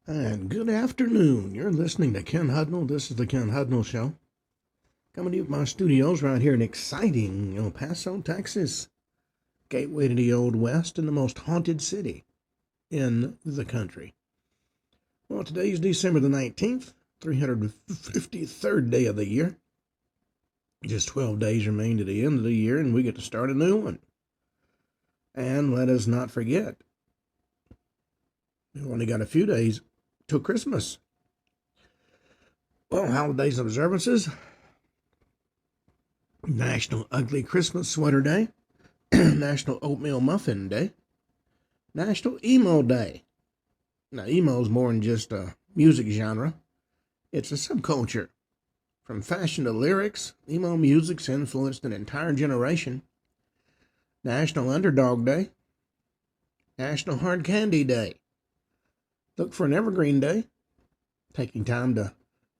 And good afternoon. You're listening to Ken Hudnall. This is the Ken Hudnall Show. Coming to you from my studios right here in exciting El Paso, Texas. Gateway to the Old West and the most haunted city in the country. Well, today's December the 19th, 353rd day of the year. Just 12 days remain to the end of the year, and we get to start a new one. And let us not forget, we've only got a few days till Christmas. Well, holidays and observances. National Ugly Christmas Sweater Day. National Oatmeal Muffin Day. National Emo Day. Now, emo is more than just a music genre. It's a subculture. From fashion to lyrics, emo music's influenced an entire generation. National Underdog Day. National Hard Candy Day. Look for an Evergreen Day. Taking time to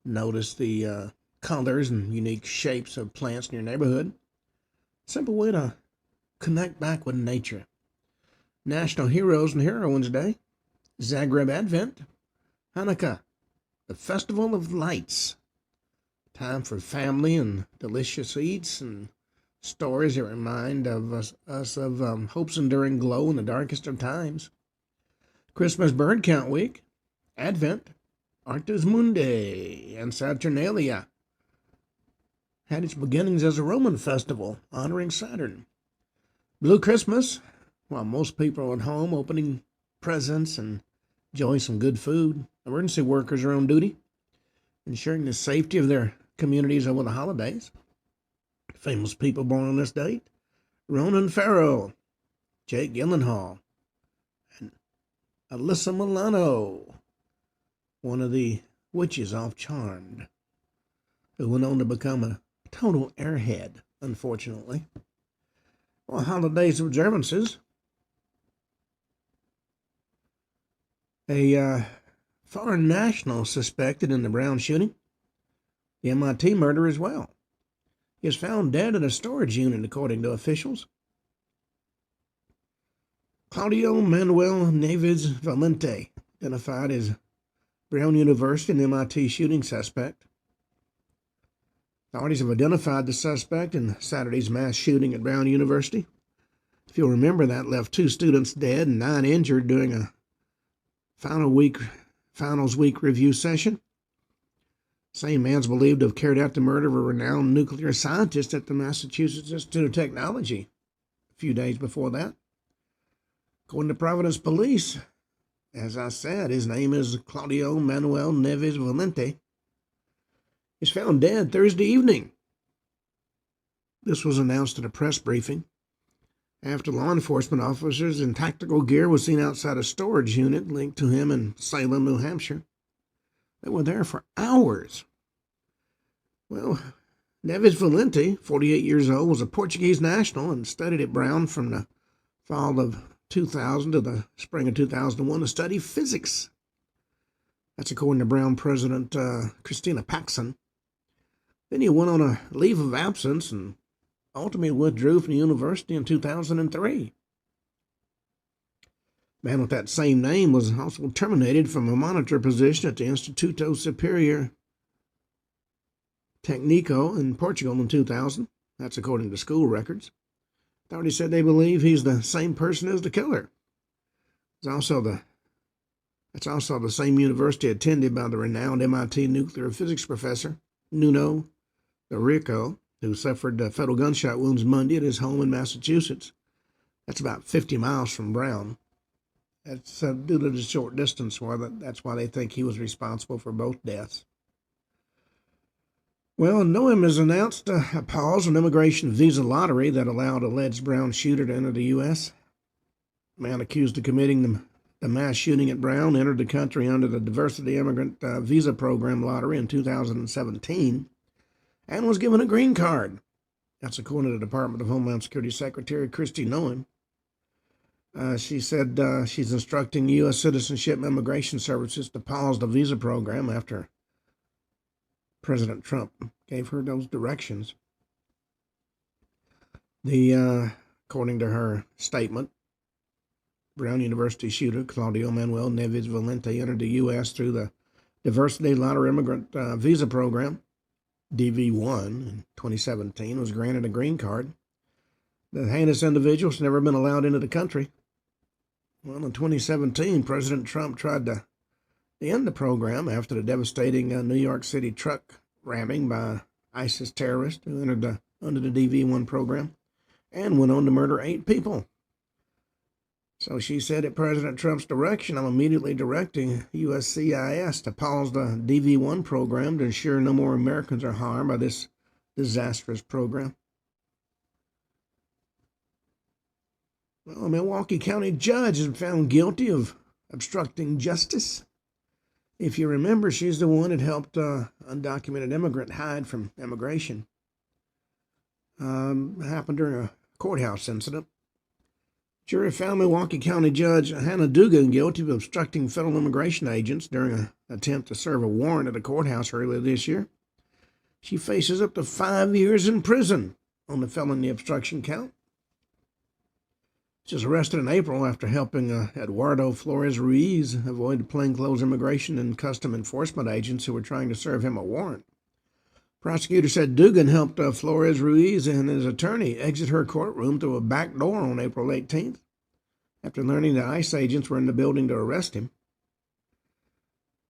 notice the colors and unique shapes of plants in your neighborhood. Simple way to connect back with nature. National Heroes and Heroines Day. Zagreb Advent. Hanukkah, the Festival of Lights. Time for family and delicious eats and stories that remind of us of hope's enduring glow in the darkest of times. Christmas Bird Count Week. Advent. Arctus Mundi and Saturnalia had its beginnings as a Roman festival honoring Saturn. Blue Christmas, while most people are at home opening presents and enjoying some good food, emergency workers are on duty, ensuring the safety of their communities over the holidays. Famous people born on this date: Ronan Farrow, Jake Gyllenhaal, and Alyssa Milano, one of the witches off Charmed, who went on to become a total airhead, unfortunately. Well, holidays observances. A foreign national suspected in the Brown shooting. The MIT murder as well. He was found dead in a storage unit, according to officials. Claudio Manuel Neves Valente, identified as Brown University and MIT shooting suspect. Authorities have identified the suspect in Saturday's mass shooting at Brown University. If you'll remember, that left 2 students dead and 9 injured during a finals week review session. Same man's believed to have carried out the murder of a renowned nuclear scientist at the Massachusetts Institute of Technology a few days before that. According to Providence Police, as I said, his name is Claudio Manuel Neves Valente. He's found dead Thursday evening. This was announced at a press briefing after law enforcement officers in tactical gear were seen outside a storage unit linked to him in Salem, New Hampshire. They were there for hours. Well, Neves Valente, 48 years old, was a Portuguese national and studied at Brown from the fall of 2000 to the spring of 2001 to study physics. That's according to Brown President Christina Paxson. Then he went on a leave of absence and ultimately withdrew from the university in 2003. A man with that same name was also terminated from a monitor position at the Instituto Superior Técnico in Portugal in 2000. That's according to school records. Authorities said they believe he's the same person as the killer. That's also the same university attended by the renowned MIT nuclear physics professor, Nuno Rico, who suffered fatal gunshot wounds Monday at his home in Massachusetts. That's about 50 miles from Brown. That's due to the short distance. That's why they think he was responsible for both deaths. Well, NOAA has announced a pause on immigration visa lottery that allowed alleged Brown shooter to enter the U.S. Man accused of committing the mass shooting at Brown entered the country under the Diversity Immigrant Visa Program lottery in 2017 and was given a green card. That's according to the Department of Homeland Security Secretary Kristi Noem. She said she's instructing U.S. Citizenship and Immigration Services to pause the visa program after President Trump gave her those directions. According to her statement, Brown University shooter Claudio Manuel Neves Valente entered the U.S. through the Diversity Lottery Immigrant Visa Program, DV1, in 2017, was granted a green card. The heinous individual has never been allowed into the country. Well, in 2017, President Trump tried to end the program after the devastating New York City truck ramming by ISIS terrorists who entered under the DV1 program and went on to murder 8 people. So she said, at President Trump's direction, I'm immediately directing USCIS to pause the DV1 program to ensure no more Americans are harmed by this disastrous program. Well, a Milwaukee County judge is found guilty of obstructing justice. If you remember, she's the one that helped undocumented immigrant hide from immigration. Happened during a courthouse incident. Jury found Milwaukee County Judge Hannah Dugan guilty of obstructing federal immigration agents during an attempt to serve a warrant at a courthouse earlier this year. She faces up to 5 years in prison on the felony obstruction count. She was arrested in April after helping Eduardo Flores Ruiz avoid plainclothes immigration and custom enforcement agents who were trying to serve him a warrant. Prosecutors said Dugan helped Flores Ruiz and his attorney exit her courtroom through a back door on April 18th after learning that ICE agents were in the building to arrest him.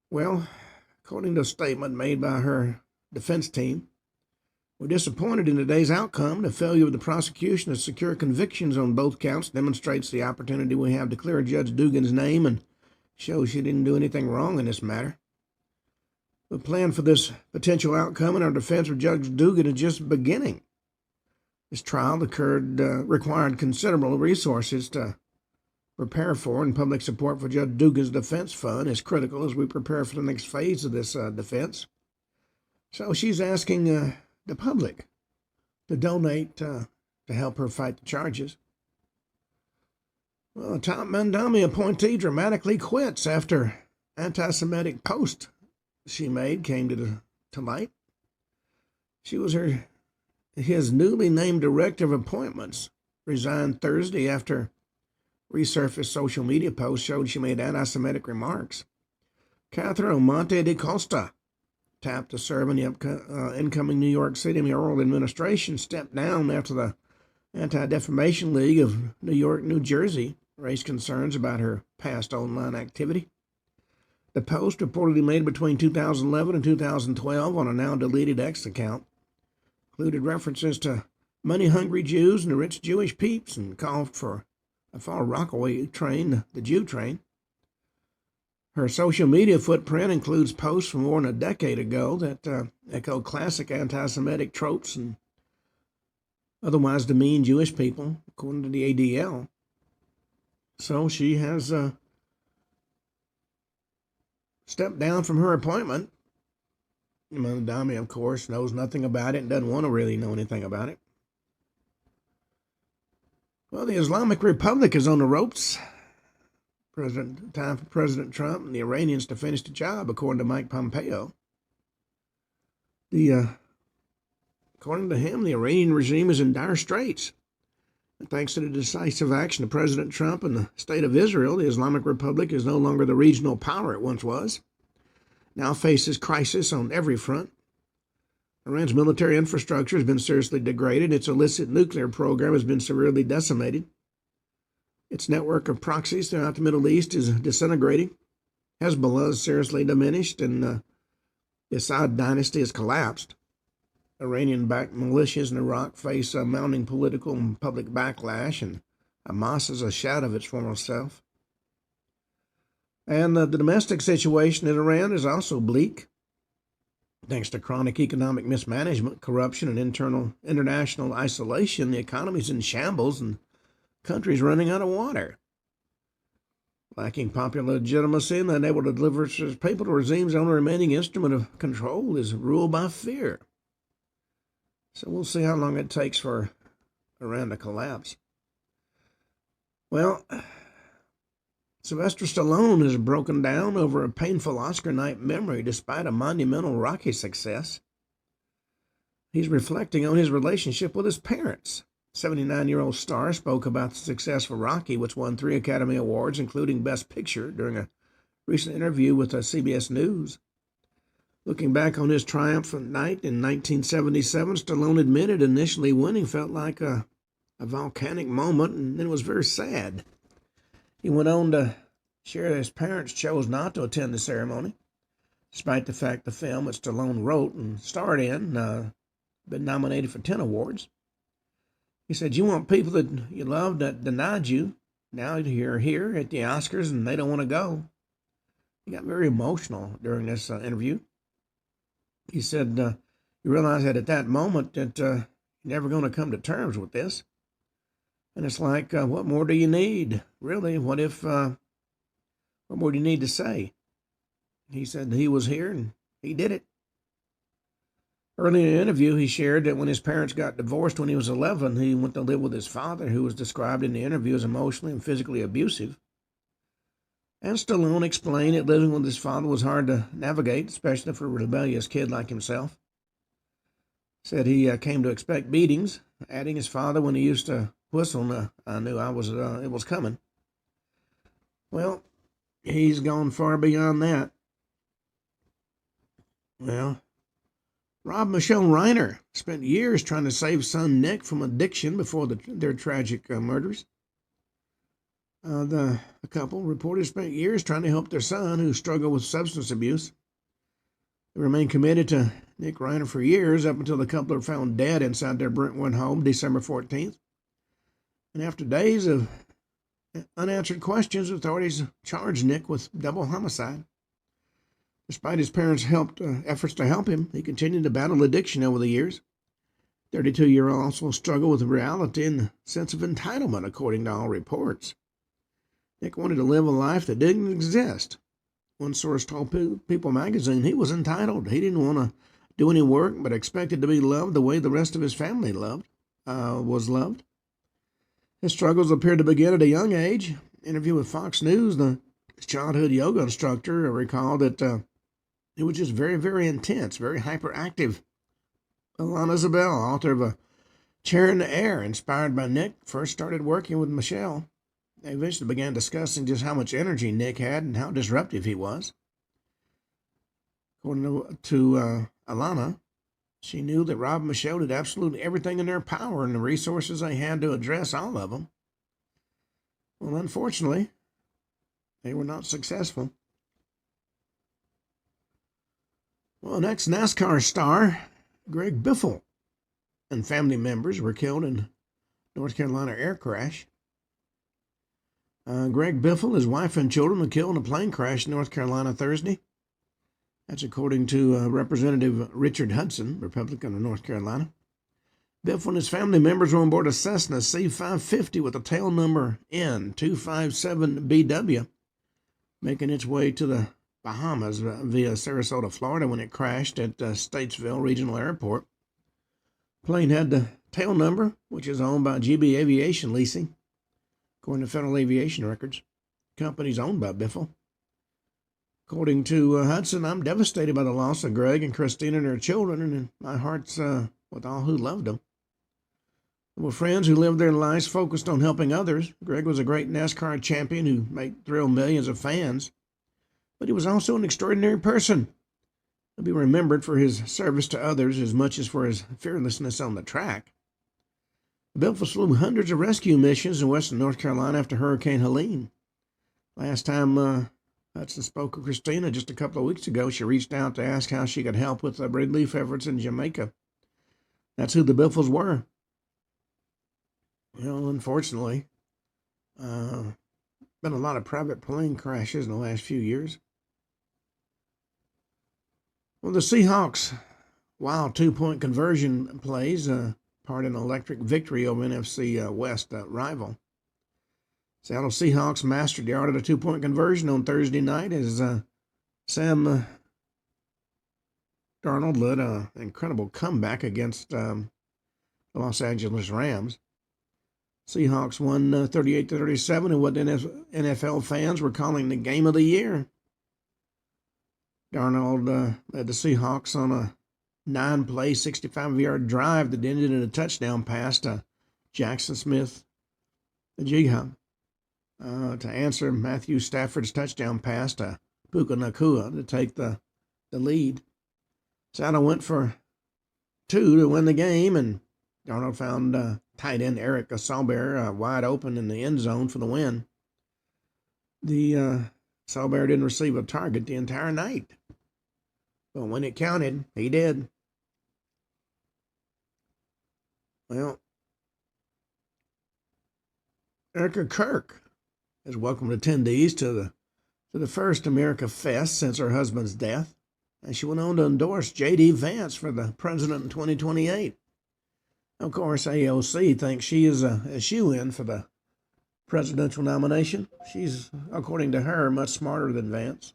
Well, according to a statement made by her defense team, we're disappointed in today's outcome. The failure of the prosecution to secure convictions on both counts demonstrates the opportunity we have to clear Judge Dugan's name and shows she didn't do anything wrong in this matter. The plan for this potential outcome in our defense of Judge Dugan is just beginning. This trial required considerable resources to prepare for, and public support for Judge Dugan's defense fund is critical as we prepare for the next phase of this defense. So she's asking the public to donate to help her fight the charges. Well, a top Mandami appointee dramatically quits after anti-Semitic post she made came to light. She was his newly named director of appointments, resigned Thursday after resurfaced social media posts showed she made anti-Semitic remarks. Catherine Monte de Costa, tapped to serve in the incoming New York City mayoral administration, stepped down after the Anti-Defamation League of New York, New Jersey raised concerns about her past online activity. The post, reportedly made between 2011 and 2012 on a now-deleted X account, included references to money-hungry Jews and the rich Jewish peeps and called for a Far Rockaway train, the Jew train. Her social media footprint includes posts from more than a decade ago that echo classic anti-Semitic tropes and otherwise demean Jewish people, according to the ADL. So she has stepped down from her appointment. Mandami, of course, knows nothing about it and doesn't want to really know anything about it. Well, the Islamic Republic is on the ropes. Time for President Trump and the Iranians to finish the job, according to Mike Pompeo. According to him, the Iranian regime is in dire straits. And thanks to the decisive action of President Trump and the State of Israel, the Islamic Republic is no longer the regional power it once was. Now faces crisis on every front. Iran's military infrastructure has been seriously degraded. Its illicit nuclear program has been severely decimated. Its network of proxies throughout the Middle East is disintegrating. Hezbollah is seriously diminished, and the Assad dynasty has collapsed. Iranian-backed militias in Iraq face a mounting political and public backlash, and Hamas is a shadow of its former self. And the domestic situation in Iran is also bleak. Thanks to chronic economic mismanagement, corruption, and international isolation, the economy is in shambles and country's running out of water. Lacking popular legitimacy and unable to deliver its people, the regime's only remaining instrument of control is rule by fear. So we'll see how long it takes for Iran to collapse. Well, Sylvester Stallone has broken down over a painful Oscar night memory despite a monumental Rocky success. He's reflecting on his relationship with his parents. 79-year-old star spoke about the success for Rocky, which won 3 Academy Awards, including Best Picture, during a recent interview with CBS News. Looking back on his triumphant night in 1977, Stallone admitted initially winning felt like a volcanic moment, and then it was very sad. He went on to share that his parents chose not to attend the ceremony, despite the fact the film that Stallone wrote and starred in been nominated for 10 awards. He said, "You want people that you love that denied you. Now you're here at the Oscars and they don't want to go." He got very emotional during this interview. He said, "You realize that at that moment that you're never going to come to terms with this. And it's like, what more do you need? Really, what more do you need to say?" He said he was here and he did it. Early in the interview, he shared that when his parents got divorced when he was 11, he went to live with his father, who was described in the interview as emotionally and physically abusive. And Stallone explained that living with his father was hard to navigate, especially for a rebellious kid like himself. Said he came to expect beatings, adding his father, when he used to whistle, I knew it was coming. Well, he's gone far beyond that. Well, Rob Michelle Reiner spent years trying to save son Nick from addiction before their tragic murders. The couple reported spent years trying to help their son, who struggled with substance abuse. They remained committed to Nick Reiner for years, up until the couple were found dead inside their Brentwood home December 14th. And after days of unanswered questions, authorities charged Nick with double homicide. Despite his parents' efforts to help him, he continued to battle addiction over the years. 32-year-old also struggled with reality and the sense of entitlement, according to all reports. Nick wanted to live a life that didn't exist. One source told People magazine he was entitled. He didn't want to do any work, but expected to be loved the way the rest of his family was loved. His struggles appeared to begin at a young age. Interview with Fox News, his childhood yoga instructor recalled that it was just very, very intense, very hyperactive. Alana Zabel, author of A Chair in the Air, inspired by Nick, first started working with Michelle. They eventually began discussing just how much energy Nick had and how disruptive he was. According to Alana, she knew that Rob and Michelle did absolutely everything in their power and the resources they had to address all of them. Well, unfortunately, they were not successful. Well, next, NASCAR star Greg Biffle and family members were killed in North Carolina air crash. Greg Biffle, his wife and children were killed in a plane crash in North Carolina Thursday. That's according to Representative Richard Hudson, Republican of North Carolina. Biffle and his family members were on board a Cessna C-550 with a tail number N257BW, making its way to the Bahamas via Sarasota, Florida, when it crashed at Statesville Regional Airport. The plane had the tail number, which is owned by GB Aviation Leasing, according to Federal Aviation Records. The company's owned by Biffle. According to Hudson, "I'm devastated by the loss of Greg and Christina and their children, and my heart's with all who loved them. They were friends who lived their lives focused on helping others. Greg was a great NASCAR champion who made thrill millions of fans, but he was also an extraordinary person. He'll be remembered for his service to others as much as for his fearlessness on the track." Biffle flew hundreds of rescue missions in western North Carolina after Hurricane Helene. Last time Hudson spoke with Christina just a couple of weeks ago, she reached out to ask how she could help with the relief efforts in Jamaica. That's who the Biffles were. Well, unfortunately, been a lot of private plane crashes in the last few years. Well, the Seahawks' wild two-point conversion plays part in an electric victory over NFC West rival. Seattle Seahawks mastered the art of the two-point conversion on Thursday night as Sam Darnold led an incredible comeback against the Los Angeles Rams. Seahawks won 38-37 in what NFL fans were calling the game of the year. Darnold led the Seahawks on a 9-play, 65-yard drive that ended in a touchdown pass to Jackson Smith, the Jihad, to answer Matthew Stafford's touchdown pass to Puka Nakua to take the lead. Saddle went for 2 to win the game, and Darnold found tight end Eric Saubert wide open in the end zone for the win. The Saubert didn't receive a target the entire night, but when it counted, he did. Well, Erica Kirk has welcomed attendees to the first America Fest since her husband's death, and she went on to endorse J.D. Vance for the president in 2028. Of course, AOC thinks she is a shoo-in for the presidential nomination. She's, according to her, much smarter than Vance.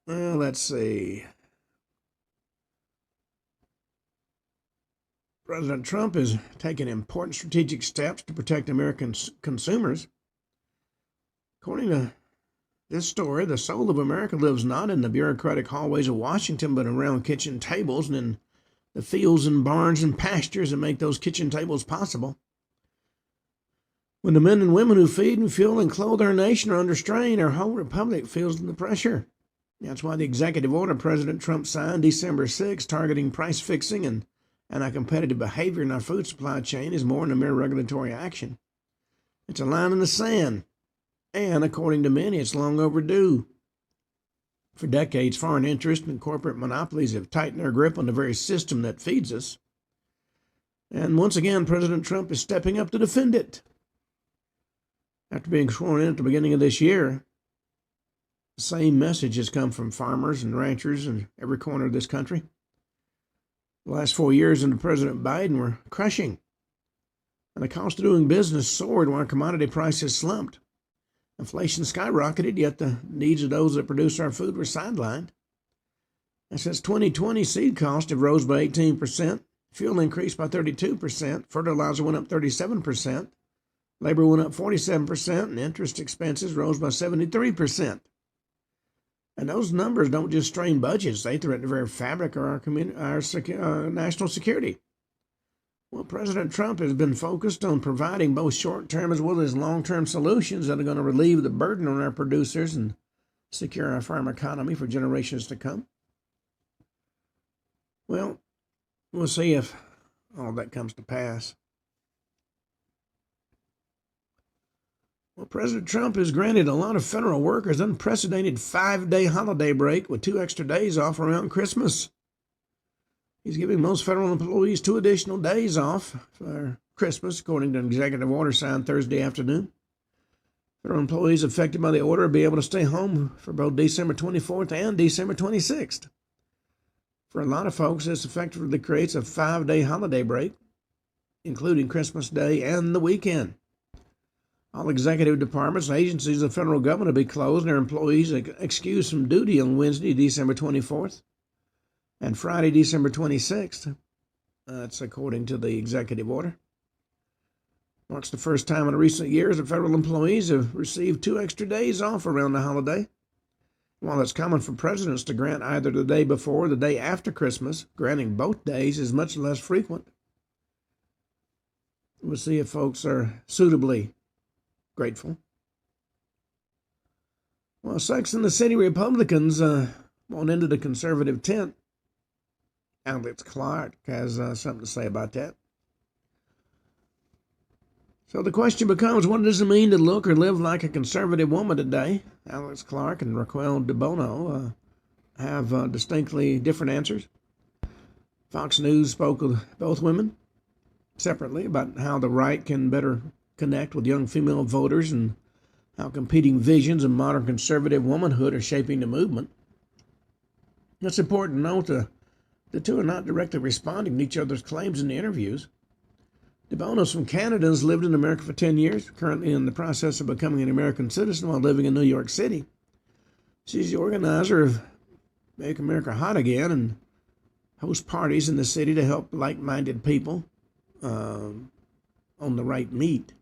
Well, let's see. President Trump is taking important strategic steps to protect American consumers. According to this story, the soul of America lives not in the bureaucratic hallways of Washington, but around kitchen tables and in the fields and barns and pastures that make those kitchen tables possible. When the men and women who feed and fuel and clothe our nation are under strain, our whole republic feels the pressure. That's why the executive order President Trump signed December 6, targeting price fixing and anti-competitive behavior in our food supply chain, is more than a mere regulatory action. It's a line in the sand, and according to many, it's long overdue. For decades, foreign interests and corporate monopolies have tightened their grip on the very system that feeds us. And once again, President Trump is stepping up to defend it. After being sworn in at the beginning of this year, the same message has come from farmers and ranchers in every corner of this country. The last 4 years under President Biden were crushing, and the cost of doing business soared while commodity prices slumped. Inflation skyrocketed, yet the needs of those that produce our food were sidelined. And since 2020, seed costs have rose by 18%, fuel increased by 32%, fertilizer went up 37%, labor went up 47%, and interest expenses rose by 73%. And those numbers don't just strain budgets, they threaten the very fabric of our national security. Well, President Trump has been focused on providing both short-term as well as long-term solutions that are going to relieve the burden on our producers and secure our farm economy for generations to come. Well, we'll see if all that comes to pass. Well, President Trump has granted a lot of federal workers unprecedented 5-day holiday break with 2 extra days off around Christmas. He's giving most federal employees 2 additional days off for Christmas, according to an executive order signed Thursday afternoon. Federal employees affected by the order will be able to stay home for both December 24th and December 26th. For a lot of folks, this effectively creates a 5-day holiday break, including Christmas Day and the weekend. All executive departments and agencies of the federal government will be closed and their employees excused from duty on Wednesday, December 24th and Friday, December 26th. That's according to the executive order. Marks the first time in recent years that federal employees have received 2 extra days off around the holiday. While it's common for presidents to grant either the day before or the day after Christmas, granting both days is much less frequent. We'll see if folks are suitably grateful. Well, Sex and the City Republicans won't into the conservative tent. Alex Clark has something to say about that. So the question becomes, what does it mean to look or live like a conservative woman today? Alex Clark and Raquel DeBono have distinctly different answers. Fox News spoke with both women separately about how the right can better connect with young female voters and how competing visions of modern conservative womanhood are shaping the movement. It's important to note the two are not directly responding to each other's claims in the interviews. DeBono's from Canada, has lived in America for 10 years, currently in the process of becoming an American citizen while living in New York City. She's the organizer of Make America Hot Again and hosts parties in the city to help like-minded people on the right meat.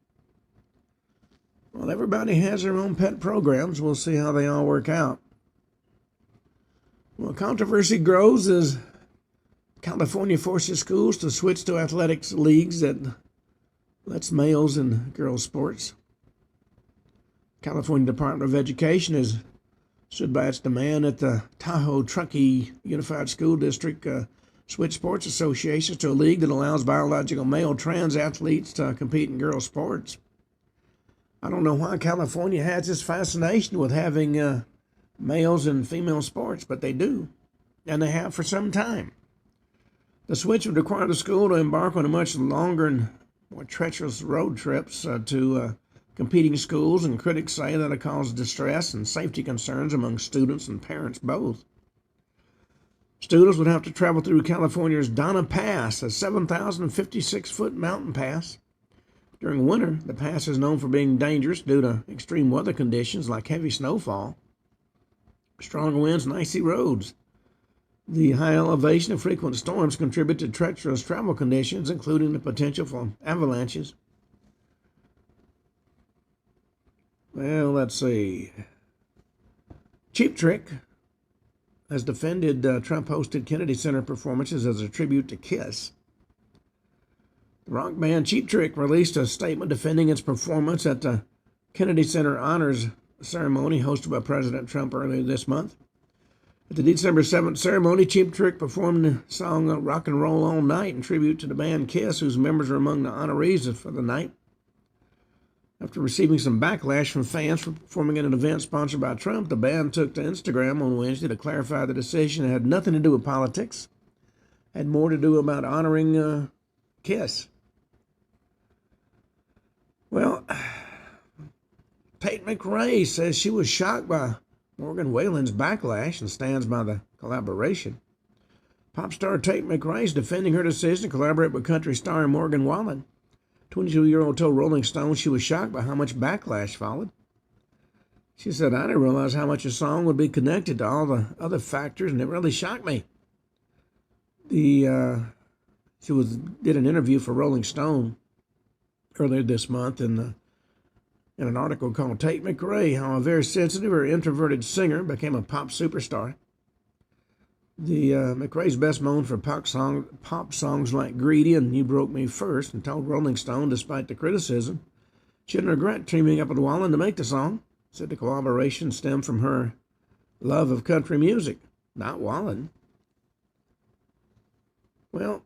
Well, everybody has their own pet programs. We'll see how they all work out. Well, controversy grows as California forces schools to switch to athletics leagues that lets males and girls sports. California Department of Education has stood by its demand that the Tahoe Truckee Unified School District switch sports associations to a league that allows biological male trans athletes to compete in girls' sports. I don't know why California has this fascination with having males and female sports, but they do, and they have for some time. The switch would require the school to embark on a much longer and more treacherous road trips to competing schools, and critics say that it caused distress and safety concerns among students and parents both. Students would have to travel through California's Donna Pass, a 7,056-foot mountain pass. During winter, the pass is known for being dangerous due to extreme weather conditions like heavy snowfall, strong winds, and icy roads. The high elevation and frequent storms contribute to treacherous travel conditions, including the potential for avalanches. Well, let's see. Cheap Trick has defended Trump-hosted Kennedy Center performances as a tribute to Kiss. The rock band Cheap Trick released a statement defending its performance at the Kennedy Center Honors ceremony hosted by President Trump earlier this month. At the December 7th ceremony, Cheap Trick performed the song Rock and Roll All Night in tribute to the band Kiss, whose members are among the honorees for the night. After receiving some backlash from fans for performing at an event sponsored by Trump, the band took to Instagram on Wednesday to clarify the decision. It had nothing to do with politics, had more to do about honoring Kiss. Well, Tate McRae says she was shocked by Morgan Wallen's backlash and stands by the collaboration. Pop star Tate McRae is defending her decision to collaborate with country star Morgan Wallen. 22-year-old told Rolling Stone she was shocked by how much backlash followed. She said, "I didn't realize how much a song would be connected to all the other factors, and it really shocked me." She did an interview for Rolling Stone earlier this month in an article called "Tate McRae: How a Very Sensitive or Introverted Singer Became a Pop Superstar." McRae's best known for pop songs like "Greedy" and "You Broke Me First," and told Rolling Stone, despite the criticism, she didn't regret teaming up with Wallen to make the song. Said the collaboration stemmed from her love of country music, not Wallen. Well,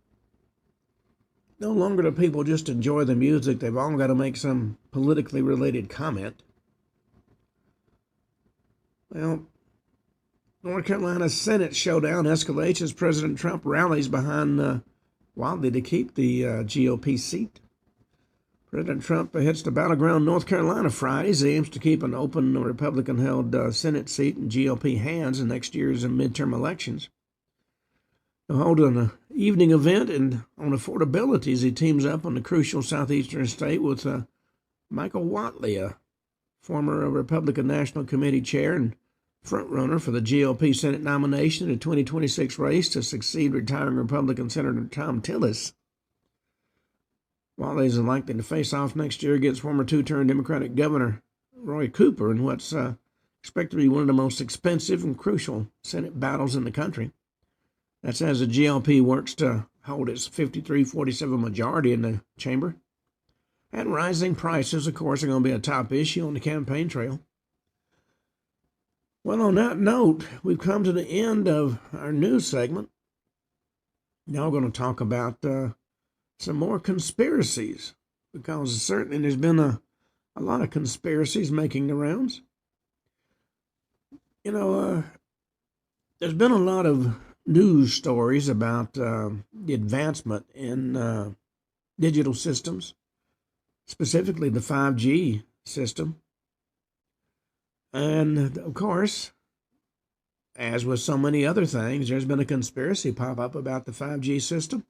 no longer do people just enjoy the music. They've all got to make some politically related comment. Well, North Carolina Senate showdown escalates as President Trump rallies behind Wadley to keep the GOP seat. President Trump hits the battleground North Carolina Friday as he aims to keep an open Republican-held Senate seat in GOP hands in next year's midterm elections. He'll hold an evening event on affordability as he teams up on the crucial southeastern state with Michael Whatley, a former Republican National Committee chair and frontrunner for the GOP Senate nomination in the 2026 race to succeed retiring Republican Senator Tom Tillis. Whatley is likely to face off next year against former two-term Democratic Governor Roy Cooper in what's expected to be one of the most expensive and crucial Senate battles in the country. That's as the GOP works to hold its 53-47 majority in the chamber. And rising prices, of course, are going to be a top issue on the campaign trail. Well, on that note, we've come to the end of our news segment. Now we're going to talk about some more conspiracies, because certainly there's been a lot of conspiracies making the rounds. There's been a lot of news stories about the advancement in digital systems, specifically the 5G system. And, of course, as with so many other things, there's been a conspiracy pop up about the 5G system.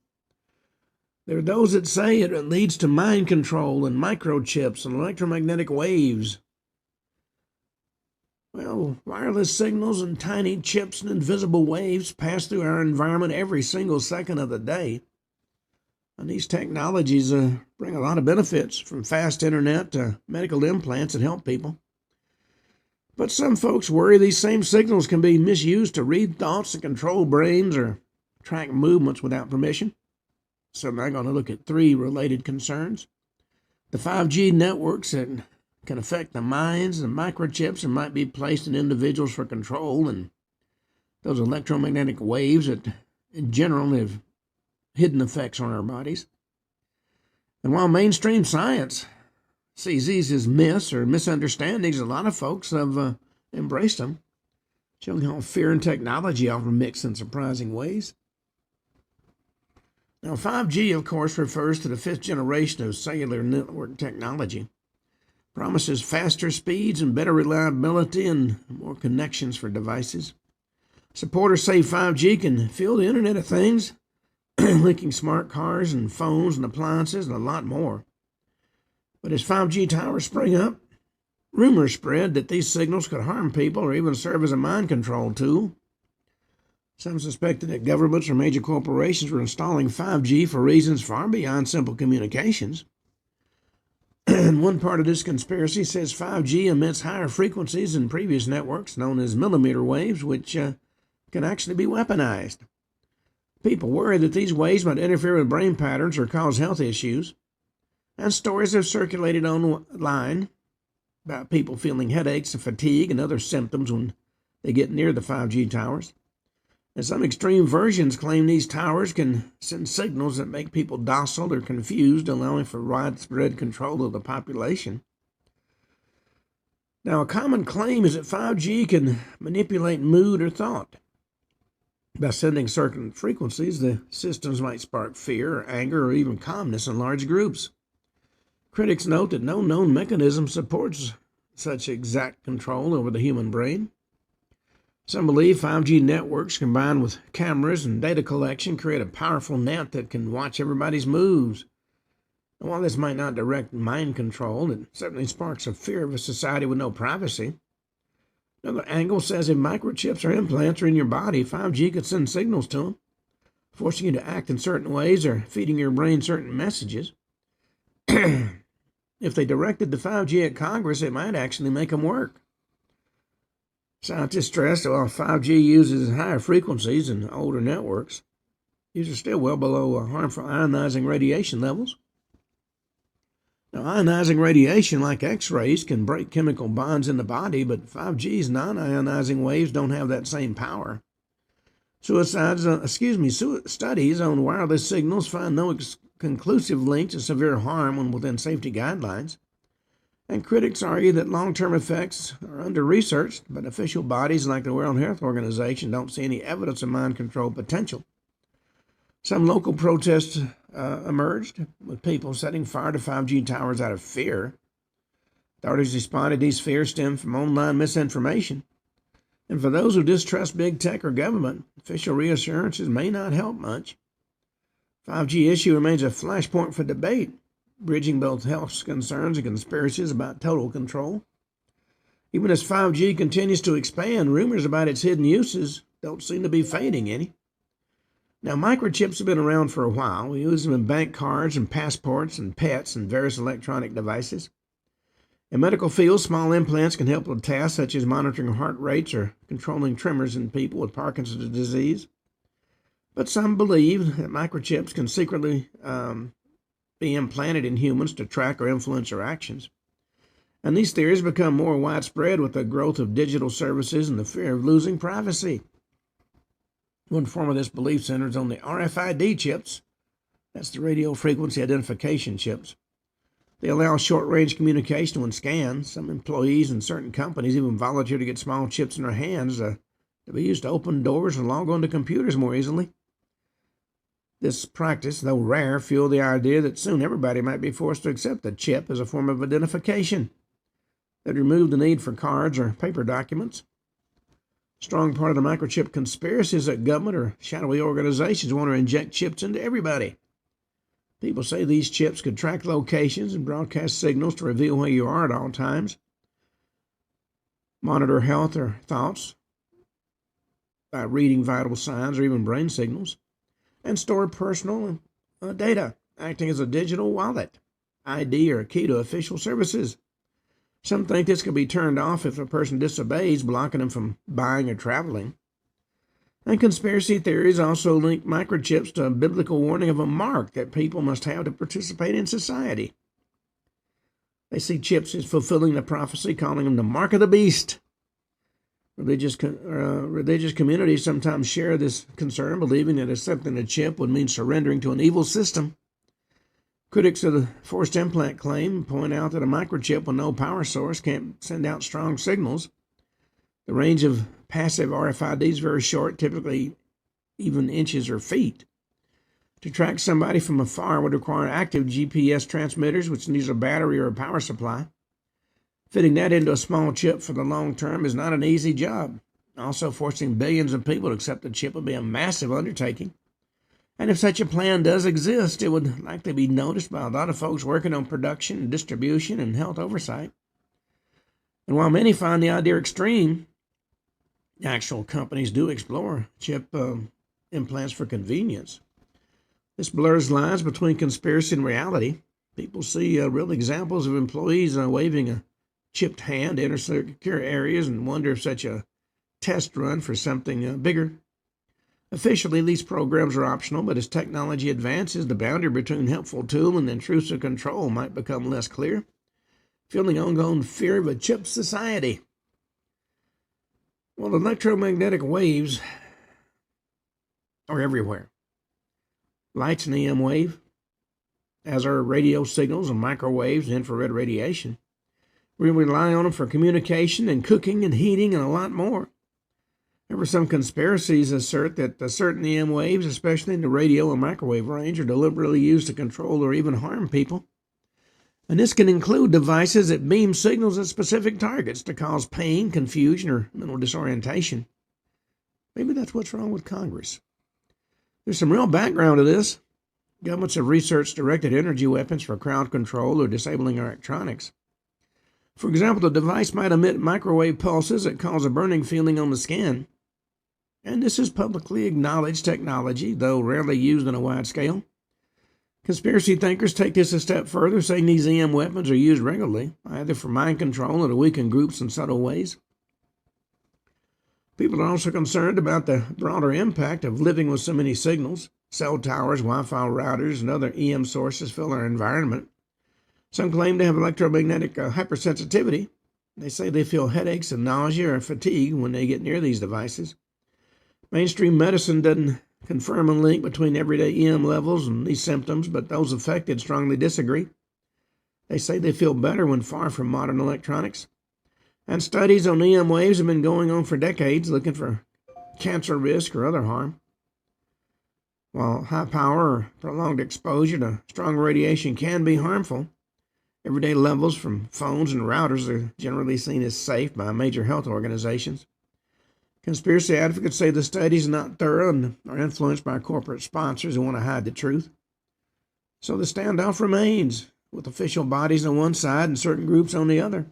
There are those that say it leads to mind control and microchips and electromagnetic waves. Well, wireless signals and tiny chips and invisible waves pass through our environment every single second of the day. And these technologies bring a lot of benefits, from fast internet to medical implants that help people. But some folks worry these same signals can be misused to read thoughts and control brains, or track movements without permission. So I'm going to look at 3 related concerns. The 5G networks that can affect the minds and microchips and might be placed in individuals for control, and those electromagnetic waves that in general have hidden effects on our bodies. And while mainstream science sees these as myths or misunderstandings, a lot of folks have embraced them, showing how fear and technology often mix in surprising ways. Now, 5G, of course, refers to the 5th generation of cellular network technology. Promises faster speeds and better reliability and more connections for devices. Supporters say 5G can fuel the Internet of Things, linking smart cars and phones and appliances and a lot more. But as 5G towers spring up, rumors spread that these signals could harm people or even serve as a mind control tool. Some suspected that governments or major corporations were installing 5G for reasons far beyond simple communications. And one part of this conspiracy says 5G emits higher frequencies than previous networks, known as millimeter waves, which can actually be weaponized. People worry that these waves might interfere with brain patterns or cause health issues. And stories have circulated online about people feeling headaches and fatigue and other symptoms when they get near the 5G towers. And some extreme versions claim these towers can send signals that make people docile or confused, allowing for widespread control of the population. Now, a common claim is that 5G can manipulate mood or thought. By sending certain frequencies, the systems might spark fear or anger or even calmness in large groups. Critics note that no known mechanism supports such exact control over the human brain. Some believe 5G networks combined with cameras and data collection create a powerful net that can watch everybody's moves. And while this might not direct mind control, it certainly sparks a fear of a society with no privacy. Another angle says if microchips or implants are in your body, 5G could send signals to them, forcing you to act in certain ways or feeding your brain certain messages. If they directed the 5G at Congress, it might actually make them work. Scientists stress that while 5G uses higher frequencies than older networks, these are still well below harmful ionizing radiation levels. Now, ionizing radiation, like X-rays, can break chemical bonds in the body, but 5G's non-ionizing waves don't have that same power. Studies on wireless signals find no conclusive link to severe harm when within safety guidelines. And critics argue that long-term effects are under-researched, but official bodies like the World Health Organization don't see any evidence of mind control potential. Some local protests emerged, with people setting fire to 5G towers out of fear. Authorities responded these fears stem from online misinformation. And for those who distrust big tech or government, official reassurances may not help much. 5G issue remains a flashpoint for debate, bridging both health concerns and conspiracies about total control. Even as 5G continues to expand, rumors about its hidden uses don't seem to be fading any. Now, microchips have been around for a while. We use them in bank cards and passports and pets and various electronic devices. In medical fields, small implants can help with tasks such as monitoring heart rates or controlling tremors in people with Parkinson's disease. But some believe that microchips can secretly be implanted in humans to track or influence their actions. And these theories become more widespread with the growth of digital services and the fear of losing privacy. One form of this belief centers on the RFID chips. That's the radio frequency identification chips. They allow short-range communication when scanned. Some employees in certain companies even volunteer to get small chips in their hands to be used to open doors and log on to computers more easily. This practice, though rare, fueled the idea that soon everybody might be forced to accept the chip as a form of identification that removed the need for cards or paper documents. A strong part of the microchip conspiracy is that government or shadowy organizations want to inject chips into everybody. People say these chips could track locations and broadcast signals to reveal where you are at all times, monitor health or thoughts by reading vital signs or even brain signals, and store personal data, acting as a digital wallet, ID, or key to official services. Some think this could be turned off if a person disobeys, blocking them from buying or traveling. And conspiracy theories also link microchips to a biblical warning of a mark that people must have to participate in society. They see chips as fulfilling the prophecy, calling them the mark of the beast. Religious communities sometimes share this concern, believing that accepting a chip would mean surrendering to an evil system. Critics of the forced implant claim point out that a microchip with no power source can't send out strong signals. The range of passive RFID is very short, typically even inches or feet. To track somebody from afar would require active GPS transmitters, which needs a battery or a power supply. Fitting that into a small chip for the long term is not an easy job. Also, forcing billions of people to accept a chip would be a massive undertaking. And if such a plan does exist, it would likely be noticed by a lot of folks working on production, distribution, and health oversight. And while many find the idea extreme, actual companies do explore chip implants for convenience. This blurs lines between conspiracy and reality. People see real examples of employees waving a chipped hand to enter secure areas and wonder if such a test run for something bigger. Officially, these programs are optional, but as technology advances, the boundary between helpful tool and intrusive control might become less clear, fueling ongoing fear of a chip society. Well, electromagnetic waves are everywhere. Light's an EM wave, as are radio signals and microwaves and infrared radiation. We rely on them for communication and cooking and heating and a lot more. However, some conspiracies assert that certain EM waves, especially in the radio and microwave range, are deliberately used to control or even harm people. And this can include devices that beam signals at specific targets to cause pain, confusion, or mental disorientation. Maybe that's what's wrong with Congress. There's some real background to this. Governments have researched directed energy weapons for crowd control or disabling electronics. For example, the device might emit microwave pulses that cause a burning feeling on the skin. And this is publicly acknowledged technology, though rarely used on a wide scale. Conspiracy thinkers take this a step further, saying these EM weapons are used regularly, either for mind control or to weaken groups in subtle ways. People are also concerned about the broader impact of living with so many signals. Cell towers, Wi-Fi routers, and other EM sources fill our environment. Some claim to have electromagnetic hypersensitivity. They say they feel headaches and nausea or fatigue when they get near these devices. Mainstream medicine doesn't confirm a link between everyday EM levels and these symptoms, but those affected strongly disagree. They say they feel better when far from modern electronics. And studies on EM waves have been going on for decades, looking for cancer risk or other harm. While high power or prolonged exposure to strong radiation can be harmful, everyday levels from phones and routers are generally seen as safe by major health organizations. Conspiracy advocates say the studies are not thorough and are influenced by corporate sponsors who want to hide the truth. So the standoff remains, with official bodies on one side and certain groups on the other.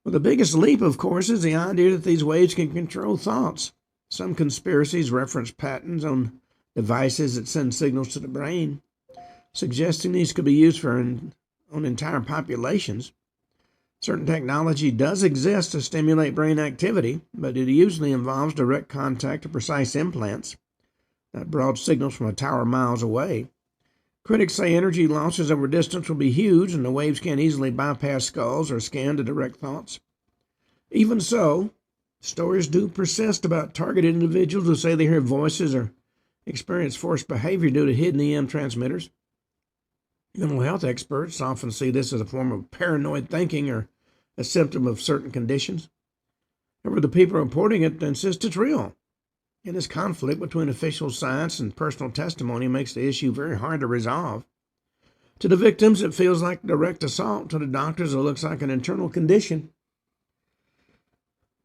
Well, the biggest leap, of course, is the idea that these waves can control thoughts. Some conspiracies reference patents on devices that send signals to the brain, suggesting these could be used on entire populations. Certain technology does exist to stimulate brain activity, but it usually involves direct contact to precise implants that broad signals from a tower miles away. Critics say energy losses over distance will be huge, and the waves can't easily bypass skulls or scan to direct thoughts. Even so, stories do persist about targeted individuals who say they hear voices or experience forced behavior due to hidden EM transmitters. Mental health experts often see this as a form of paranoid thinking or a symptom of certain conditions. However, the people reporting it insist it's real. And this conflict between official science and personal testimony makes the issue very hard to resolve. To the victims, it feels like direct assault. To the doctors, it looks like an internal condition.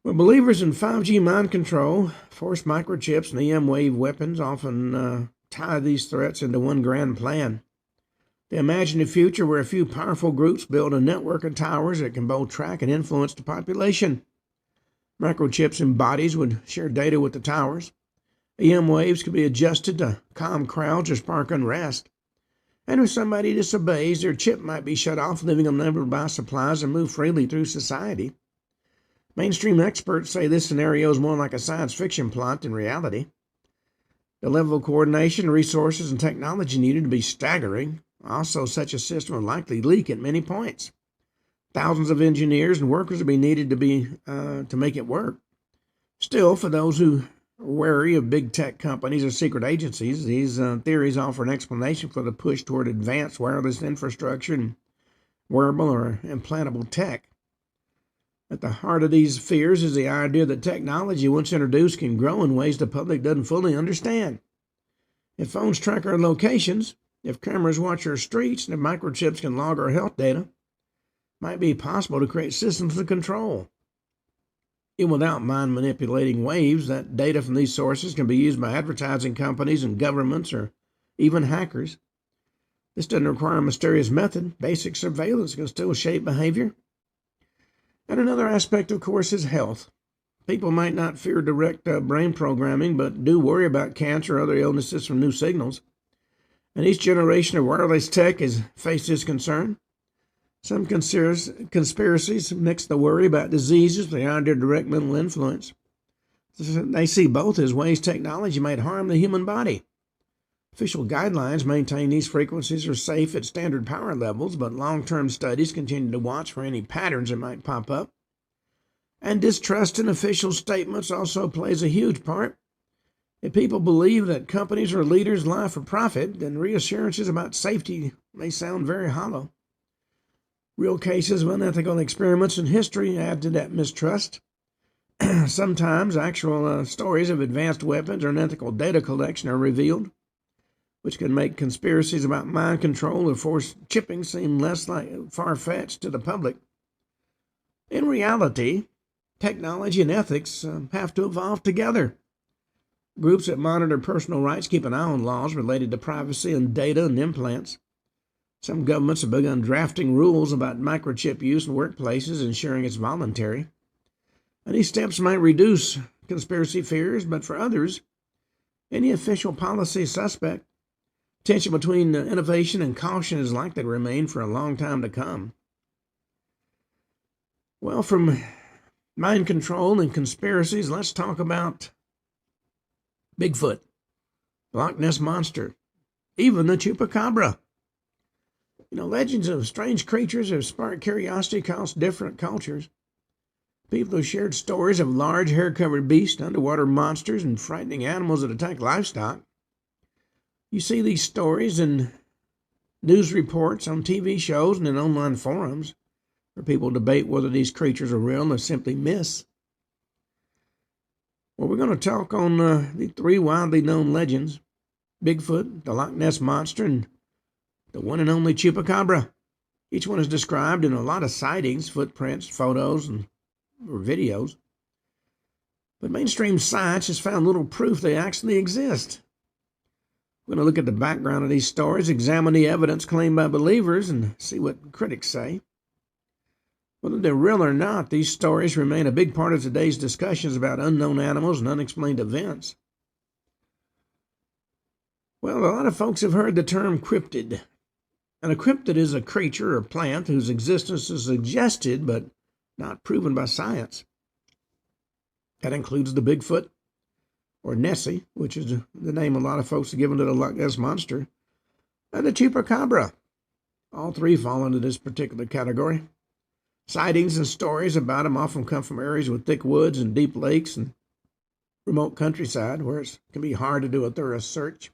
Well, believers in 5G mind control, forced microchips, and EM wave weapons often tie these threats into one grand plan. They imagine a future where a few powerful groups build a network of towers that can both track and influence the population. Microchips in bodies would share data with the towers. EM waves could be adjusted to calm crowds or spark unrest. And if somebody disobeys, their chip might be shut off, leaving them unable to buy supplies and move freely through society. Mainstream experts say this scenario is more like a science fiction plot than reality. The level of coordination, resources, and technology needed to be staggering. Also, such a system would likely leak at many points. Thousands of engineers and workers would be needed to make it work. Still, for those who are wary of big tech companies or secret agencies, these theories offer an explanation for the push toward advanced wireless infrastructure and wearable or implantable tech. At the heart of these fears is the idea that technology, once introduced, can grow in ways the public doesn't fully understand. If phones track our locations, if cameras watch our streets, and if microchips can log our health data, it might be possible to create systems of control. Even without mind-manipulating waves, that data from these sources can be used by advertising companies and governments or even hackers. This doesn't require a mysterious method. Basic surveillance can still shape behavior. And another aspect, of course, is health. People might not fear direct brain programming, but do worry about cancer or other illnesses from new signals. And each generation of wireless tech has faced this concern. Some conspiracies mix the worry about diseases with the idea of direct mental influence. They see both as ways technology might harm the human body. Official guidelines maintain these frequencies are safe at standard power levels, but long-term studies continue to watch for any patterns that might pop up. And distrust in official statements also plays a huge part. If people believe that companies or leaders lie for profit, then reassurances about safety may sound very hollow. Real cases of unethical experiments in history add to that mistrust. Sometimes actual stories of advanced weapons or unethical data collection are revealed, which can make conspiracies about mind control or forced chipping seem less like far-fetched to the public. In reality, technology and ethics have to evolve together. Groups that monitor personal rights keep an eye on laws related to privacy and data and implants. Some governments have begun drafting rules about microchip use in workplaces, ensuring it's voluntary. And these steps might reduce conspiracy fears, but for others, any official policy is suspect. Tension between innovation and caution is likely to remain for a long time to come. Well, from mind control and conspiracies, let's talk about Bigfoot, Loch Ness Monster, even the Chupacabra. Legends of strange creatures have sparked curiosity across different cultures. People have shared stories of large hair-covered beasts, underwater monsters, and frightening animals that attack livestock. You see these stories in news reports, on TV shows, and in online forums where people debate whether these creatures are real or simply myths. Well, we're going to talk on the three widely known legends: Bigfoot, the Loch Ness Monster, and the one and only Chupacabra. Each one is described in a lot of sightings, footprints, photos, or videos. But mainstream science has found little proof they actually exist. We're going to look at the background of these stories, examine the evidence claimed by believers, and see what critics say. Whether they're real or not, these stories remain a big part of today's discussions about unknown animals and unexplained events. Well, a lot of folks have heard the term cryptid. And a cryptid is a creature or plant whose existence is suggested but not proven by science. That includes the Bigfoot, or Nessie, which is the name a lot of folks have given to the Loch Ness Monster, and the Chupacabra. All three fall into this particular category. Sightings and stories about them often come from areas with thick woods and deep lakes and remote countryside where it can be hard to do a thorough search.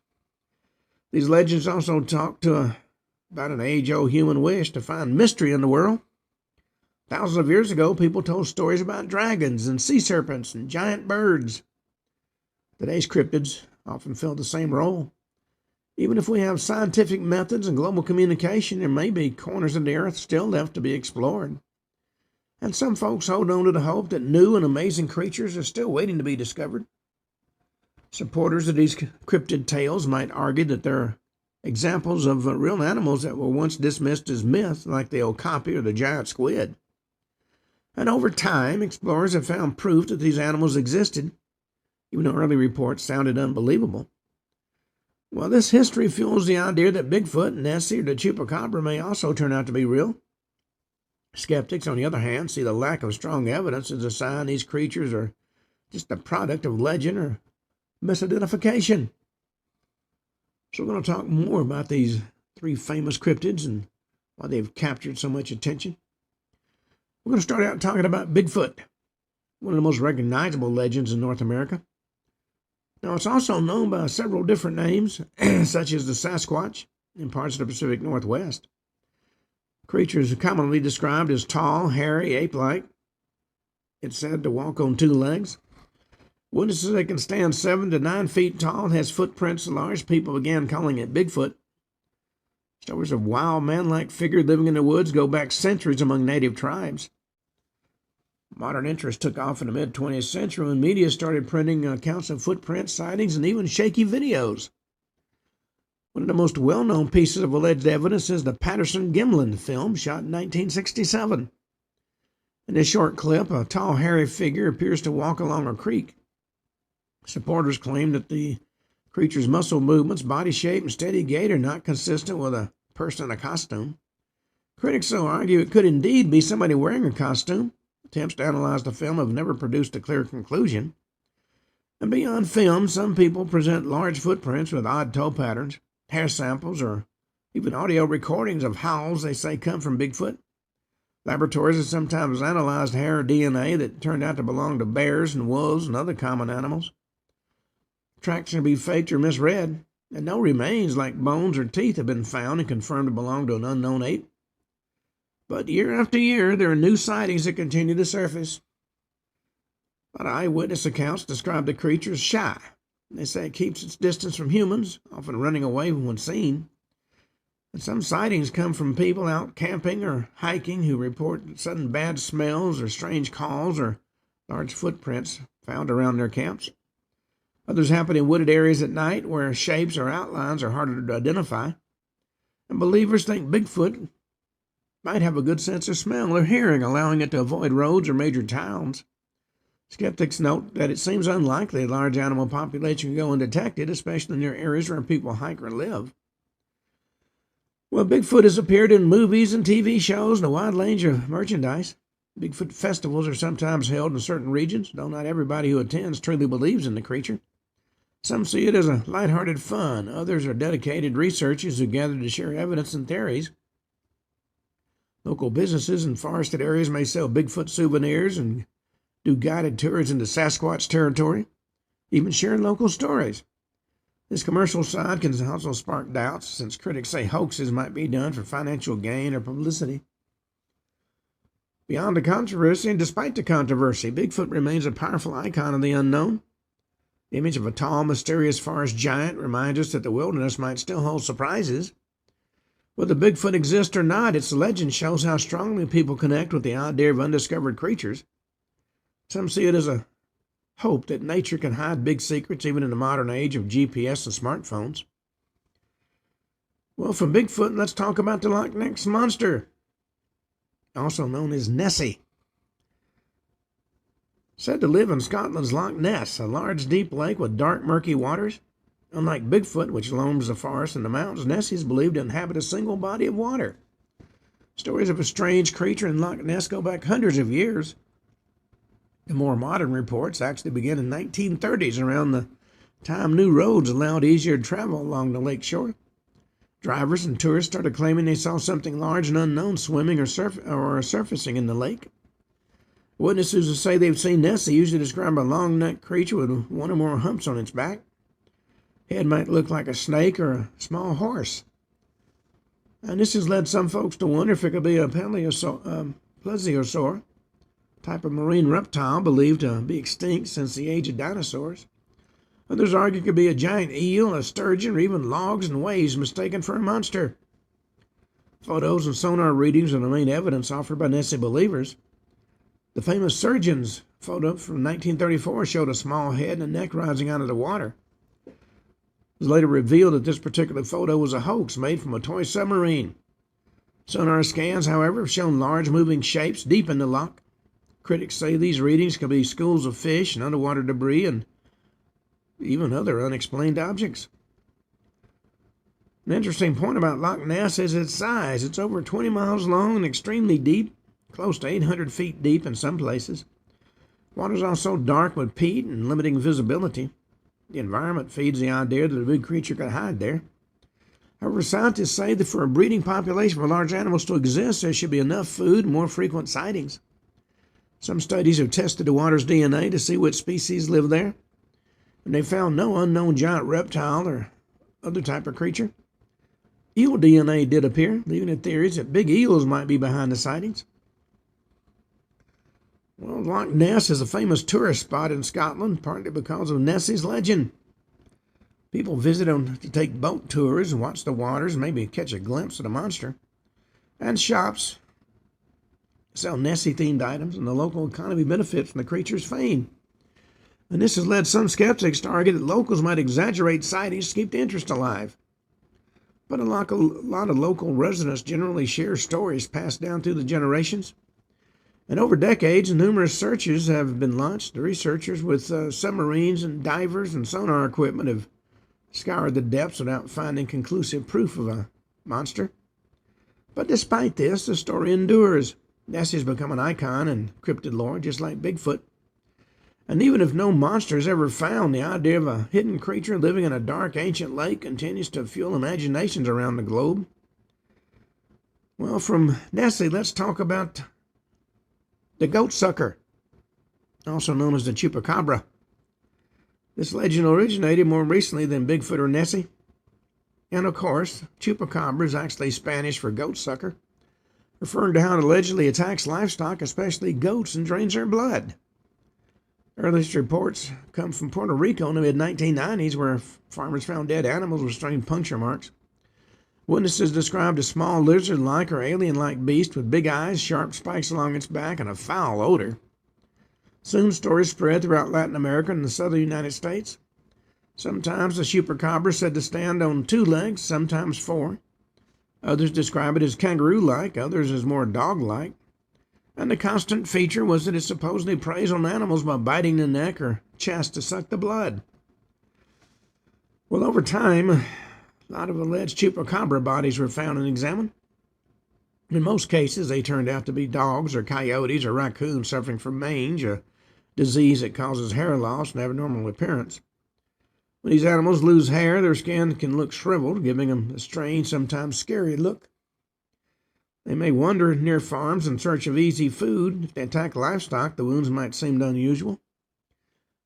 These legends also talk about an age-old human wish to find mystery in the world. Thousands of years ago, people told stories about dragons and sea serpents and giant birds. Today's cryptids often fill the same role. Even if we have scientific methods and global communication, there may be corners of the earth still left to be explored. And some folks hold on to the hope that new and amazing creatures are still waiting to be discovered. Supporters of these cryptid tales might argue that there are examples of real animals that were once dismissed as myth, like the okapi or the giant squid. And over time, explorers have found proof that these animals existed, even though early reports sounded unbelievable. Well, this history fuels the idea that Bigfoot, Nessie, or the Chupacabra may also turn out to be real. Skeptics, on the other hand, see the lack of strong evidence as a sign these creatures are just a product of legend or misidentification. So we're going to talk more about these three famous cryptids and why they've captured so much attention. We're going to start out talking about Bigfoot, one of the most recognizable legends in North America. Now, it's also known by several different names, such as the Sasquatch in parts of the Pacific Northwest. Creatures are commonly described as tall, hairy, ape-like. It's said to walk on two legs. Witnesses that can stand 7 to 9 feet tall and has footprints so large people began calling it Bigfoot. Stories of wild man-like figures living in the woods go back centuries among native tribes. Modern interest took off in the mid-20th century when media started printing accounts of footprints, sightings, and even shaky videos. One of the most well-known pieces of alleged evidence is the Patterson-Gimlin film shot in 1967. In this short clip, a tall, hairy figure appears to walk along a creek. Supporters claim that the creature's muscle movements, body shape, and steady gait are not consistent with a person in a costume. Critics so argue it could indeed be somebody wearing a costume. Attempts to analyze the film have never produced a clear conclusion. And beyond film, some people present large footprints with odd toe patterns, hair samples, or even audio recordings of howls they say come from Bigfoot. Laboratories have sometimes analyzed hair or DNA that turned out to belong to bears and wolves and other common animals. Tracks can be faked or misread, and no remains like bones or teeth have been found and confirmed to belong to an unknown ape. But year after year, there are new sightings that continue to surface. But eyewitness accounts describe the creature as shy. They say it keeps its distance from humans, often running away when seen. And some sightings come from people out camping or hiking who report sudden bad smells or strange calls or large footprints found around their camps. Others happen in wooded areas at night where shapes or outlines are harder to identify. And believers think Bigfoot might have a good sense of smell or hearing, allowing it to avoid roads or major towns. Skeptics note that it seems unlikely a large animal population can go undetected, especially near areas where people hike or live. Well, Bigfoot has appeared in movies and TV shows and a wide range of merchandise. Bigfoot festivals are sometimes held in certain regions, though not everybody who attends truly believes in the creature. Some see it as a lighthearted fun. Others are dedicated researchers who gather to share evidence and theories. Local businesses in forested areas may sell Bigfoot souvenirs and do guided tours into Sasquatch territory, even sharing local stories. This commercial side can also spark doubts, since critics say hoaxes might be done for financial gain or publicity. Beyond the controversy, and despite the controversy, Bigfoot remains a powerful icon of the unknown. The image of a tall, mysterious forest giant reminds us that the wilderness might still hold surprises. Whether Bigfoot exists or not, its legend shows how strongly people connect with the idea of undiscovered creatures. Some see it as a hope that nature can hide big secrets even in the modern age of GPS and smartphones. Well, from Bigfoot, let's talk about the Loch Ness Monster, also known as Nessie. Said to live in Scotland's Loch Ness, a large deep lake with dark murky waters. Unlike Bigfoot, which roams the forest and the mountains, Nessie is believed to inhabit a single body of water. Stories of a strange creature in Loch Ness go back hundreds of years. The more modern reports actually begin in the 1930s, around the time new roads allowed easier travel along the lake shore. Drivers and tourists started claiming they saw something large and unknown swimming or surfacing in the lake. Witnesses who say they've seen Nessie usually describe a long-necked creature with one or more humps on its back. Head might look like a snake or a small horse. And this has led some folks to wonder if it could be a plesiosaur, type of marine reptile believed to be extinct since the age of dinosaurs. Others argue it could be a giant eel, a sturgeon, or even logs and waves mistaken for a monster. Photos and sonar readings are the main evidence offered by Nessie believers. The famous surgeon's photo from 1934 showed a small head and neck rising out of the water. It was later revealed that this particular photo was a hoax made from a toy submarine. Sonar scans, however, have shown large moving shapes deep in the loch. Critics say these readings could be schools of fish and underwater debris and even other unexplained objects. An interesting point about Loch Ness is its size. It's over 20 miles long and extremely deep. close to 800 feet deep in some places. Water's also dark with peat and limiting visibility. The environment feeds the idea that a big creature could hide there. However, scientists say that for a breeding population for large animals to exist, there should be enough food and more frequent sightings. Some studies have tested the water's DNA to see which species live there, and they found no unknown giant reptile or other type of creature. Eel DNA did appear, leaving the theories that big eels might be behind the sightings. Well, Loch Ness is a famous tourist spot in Scotland, partly because of Nessie's legend. People visit them to take boat tours and watch the waters and maybe catch a glimpse of the monster. And shops sell Nessie-themed items, and the local economy benefits from the creature's fame. And this has led some skeptics to argue that locals might exaggerate sightings to keep the interest alive. But a lot of local residents generally share stories passed down through the generations. And over decades, numerous searches have been launched. The researchers with submarines and divers and sonar equipment have scoured the depths without finding conclusive proof of a monster. But despite this, the story endures. Nessie has become an icon in cryptid lore, just like Bigfoot. And even if no monster is ever found, the idea of a hidden creature living in a dark, ancient lake continues to fuel imaginations around the globe. Well, from Nessie, let's talk about the goat sucker, also known as the Chupacabra. This legend originated more recently than Bigfoot or Nessie. And of course, Chupacabra is actually Spanish for goat sucker, referring to how it allegedly attacks livestock, especially goats, and drains their blood. Earliest reports come from Puerto Rico in the mid-1990s, where farmers found dead animals with strange puncture marks. Witnesses described a small lizard-like or alien-like beast with big eyes, sharp spikes along its back, and a foul odor. Soon stories spread throughout Latin America and the southern United States. Sometimes the Chupacabra is said to stand on 2 legs, sometimes 4. Others describe it as kangaroo-like, others as more dog-like. And the constant feature was that it supposedly preys on animals by biting the neck or chest to suck the blood. Well, over time, a lot of alleged Chupacabra bodies were found and examined. In most cases, they turned out to be dogs or coyotes or raccoons suffering from mange, a disease that causes hair loss and abnormal appearance. When these animals lose hair, their skin can look shriveled, giving them a strange, sometimes scary look. They may wander near farms in search of easy food. If they attack livestock, the wounds might seem unusual.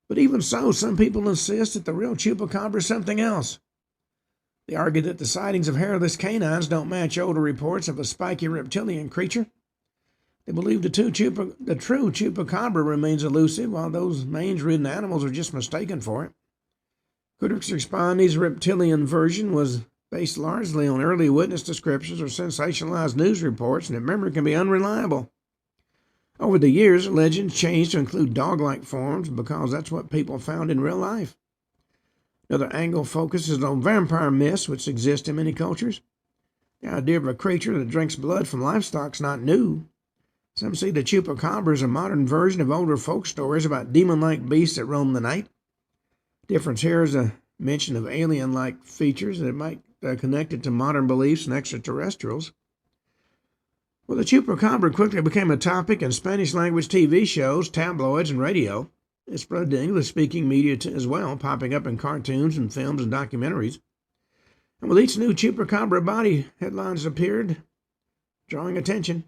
But even so, some people insist that the real Chupacabra is something else. They argue that the sightings of hairless canines don't match older reports of a spiky reptilian creature. They believe the true Chupacabra remains elusive, while those mange-ridden animals are just mistaken for it. Critics respond his reptilian version was based largely on early witness descriptions or sensationalized news reports, and that memory can be unreliable. Over the years, legends changed to include dog-like forms because that's what people found in real life. Another angle focuses on vampire myths, which exist in many cultures. The idea of a creature that drinks blood from livestock is not new. Some see the Chupacabra as a modern version of older folk stories about demon-like beasts that roam the night. Difference here is a mention of alien-like features that might connect it to modern beliefs and extraterrestrials. Well, the Chupacabra quickly became a topic in Spanish-language TV shows, tabloids, and radio. It spread to English-speaking media as well, popping up in cartoons and films and documentaries. And with each new Chupacabra body, headlines appeared, drawing attention.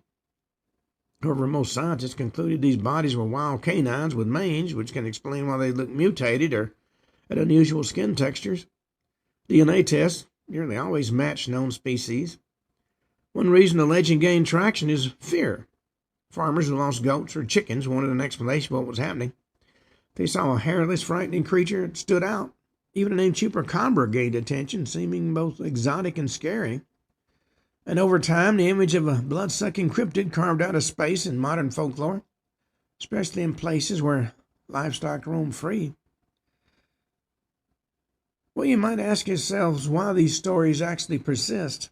However, most scientists concluded these bodies were wild canines with mange, which can explain why they look mutated or had unusual skin textures. DNA tests nearly always match known species. One reason the legend gained traction is fear. Farmers who lost goats or chickens wanted an explanation for what was happening. They saw a hairless, frightening creature that stood out. Even the name Chupacabra gained attention, seeming both exotic and scary. And over time, the image of a blood-sucking cryptid carved out of space in modern folklore, especially in places where livestock roam free. Well, you might ask yourselves why these stories actually persist.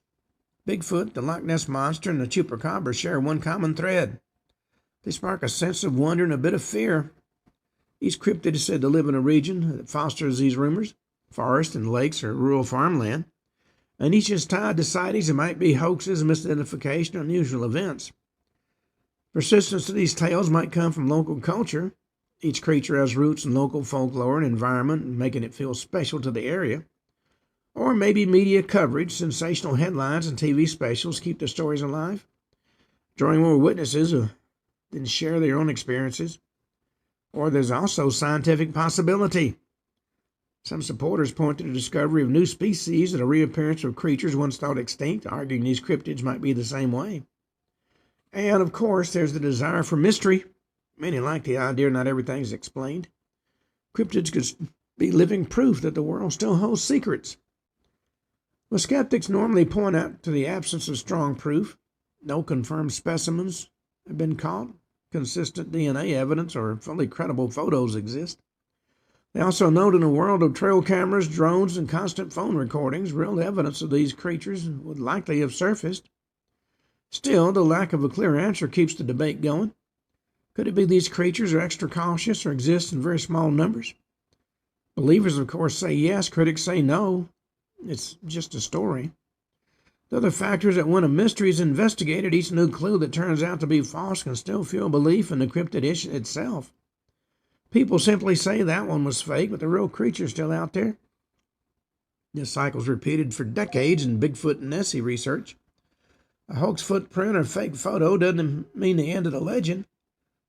Bigfoot, the Loch Ness Monster, and the Chupacabra share one common thread. They spark a sense of wonder and a bit of fear. Each cryptid is said to live in a region that fosters these rumors, forests and lakes or rural farmland, and each is tied to sightings that might be hoaxes, misidentification, or unusual events. Persistence of these tales might come from local culture. Each creature has roots in local folklore and environment, making it feel special to the area. Or maybe media coverage, sensational headlines, and TV specials keep the stories alive, drawing more witnesses who then share their own experiences. Or there's also scientific possibility. Some supporters point to the discovery of new species and a reappearance of creatures once thought extinct, arguing these cryptids might be the same way. And, of course, there's the desire for mystery. Many like the idea not everything's explained. Cryptids could be living proof that the world still holds secrets. Well, skeptics normally point out to the absence of strong proof. No confirmed specimens have been caught. Consistent DNA evidence or fully credible photos exist. They also note in a world of trail cameras, drones, and constant phone recordings, real evidence of these creatures would likely have surfaced. Still, the lack of a clear answer keeps the debate going. Could it be these creatures are extra cautious or exist in very small numbers? Believers, of course, say yes. Critics say no. It's just a story. The other factors that when a mystery is investigated, each new clue that turns out to be false can still fuel belief in the cryptid itself. People simply say that one was fake, but the real creature's still out there. This cycle's repeated for decades in Bigfoot and Nessie research. A hoax footprint or fake photo doesn't mean the end of the legend.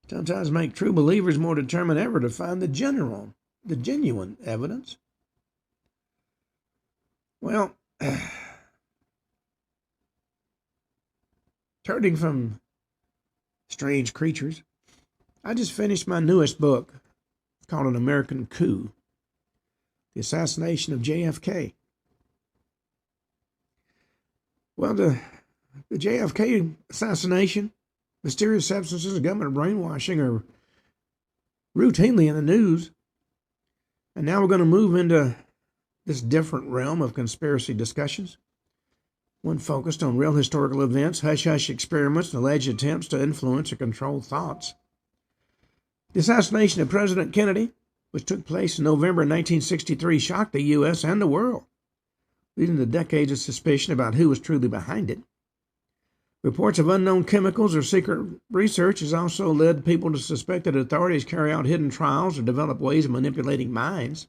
Sometimes make true believers more determined ever to find the genuine evidence. Well, turning from strange creatures, I just finished my newest book called An American Coup, The Assassination of JFK. Well, the JFK assassination, mysterious substances, and government brainwashing are routinely in the news. And now we're going to move into this different realm of conspiracy discussions, one focused on real historical events, hush-hush experiments, and alleged attempts to influence or control thoughts. The assassination of President Kennedy, which took place in November 1963, shocked the U.S. and the world, leading to decades of suspicion about who was truly behind it. Reports of unknown chemicals or secret research has also led people to suspect that authorities carry out hidden trials or develop ways of manipulating minds.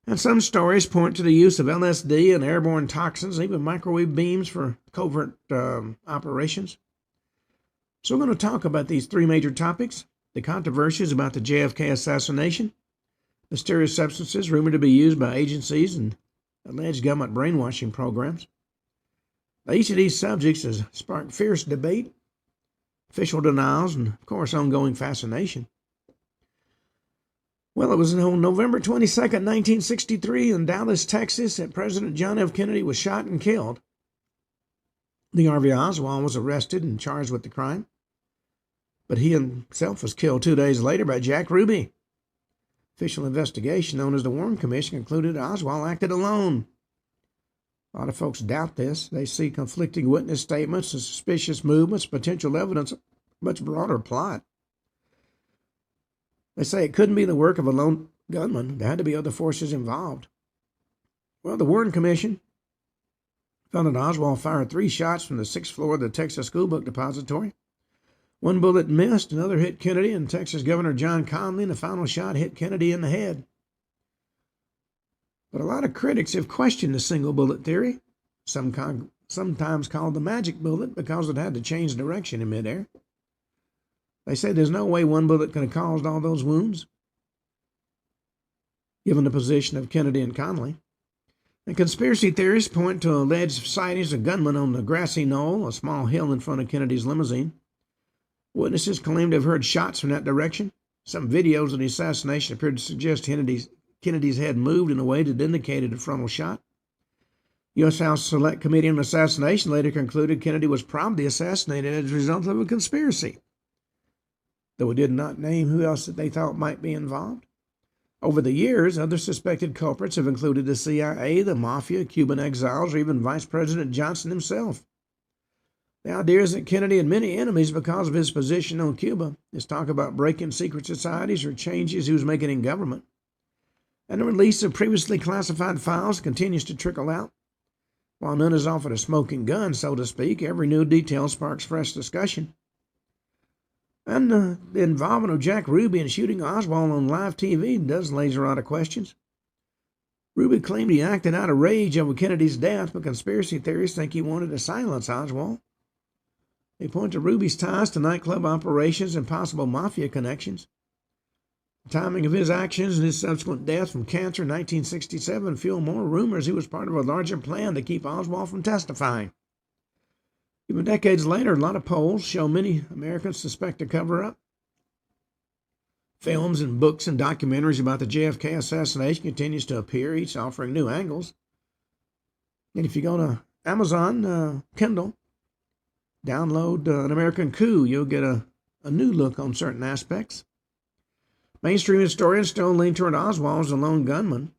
And some stories point to the use of LSD and airborne toxins, even microwave beams for covert operations. So we're going to talk about these three major topics: the controversies about the JFK assassination, mysterious substances rumored to be used by agencies, and alleged government brainwashing programs. Now, each of these subjects has sparked fierce debate, official denials, and, of course, ongoing fascination. Well, it was on November 22nd, 1963, in Dallas, Texas, that President John F. Kennedy was shot and killed. Lee Harvey Oswald was arrested and charged with the crime, but he himself was killed 2 days later by Jack Ruby. Official investigation known as the Warren Commission concluded Oswald acted alone. A lot of folks doubt this. They see conflicting witness statements and suspicious movements, potential evidence of a much broader plot. They say it couldn't be the work of a lone gunman. There had to be other forces involved. Well, the Warren Commission found that Oswald fired 3 shots from the 6th floor of the Texas School Book Depository. One bullet missed, another hit Kennedy and Texas Governor John Connally, and the final shot hit Kennedy in the head. But a lot of critics have questioned the single bullet theory, sometimes called the magic bullet because it had to change direction in midair. They say there's no way one bullet could have caused all those wounds, given the position of Kennedy and Connally. And conspiracy theorists point to alleged sightings of gunmen on the grassy knoll, a small hill in front of Kennedy's limousine. Witnesses claim to have heard shots from that direction. Some videos of the assassination appeared to suggest Kennedy's head moved in a way that indicated a frontal shot. U.S. House Select Committee on Assassination later concluded Kennedy was probably assassinated as a result of a conspiracy, though it did not name who else that they thought might be involved. Over the years, other suspected culprits have included the CIA, the Mafia, Cuban exiles, or even Vice President Johnson himself. The idea is that Kennedy had many enemies because of his position on Cuba. There's talk about breaking secret societies or changes he was making in government. And the release of previously classified files continues to trickle out. While none is offered a smoking gun, so to speak, every new detail sparks fresh discussion. And the involvement of Jack Ruby in shooting Oswald on live TV does raise a lot of questions. Ruby claimed he acted out of rage over Kennedy's death, but conspiracy theorists think he wanted to silence Oswald. They point to Ruby's ties to nightclub operations and possible mafia connections. The timing of his actions and his subsequent death from cancer in 1967 fuel more rumors he was part of a larger plan to keep Oswald from testifying. Even decades later, a lot of polls show many Americans suspect a cover-up. Films and books and documentaries about the JFK assassination continues to appear, each offering new angles. And if you go to Amazon Kindle, download An American Coup, you'll get a new look on certain aspects. Mainstream historians still lean toward Oswald as a lone gunman,